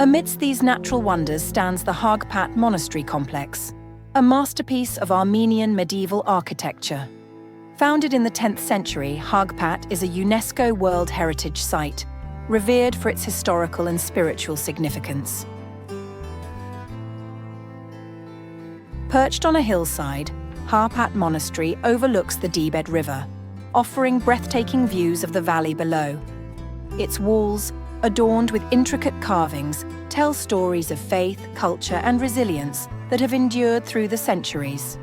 Amidst these natural wonders stands the Haghpat Monastery complex, a masterpiece of Armenian medieval architecture. Founded in the 10th century, Haghpat is a UNESCO World Heritage Site, revered for its historical and spiritual significance. Perched on a hillside, Haghpat Monastery overlooks the Debed River, offering breathtaking views of the valley below. Its walls, adorned with intricate carvings, tell stories of faith, culture, and resilience that have endured through the centuries.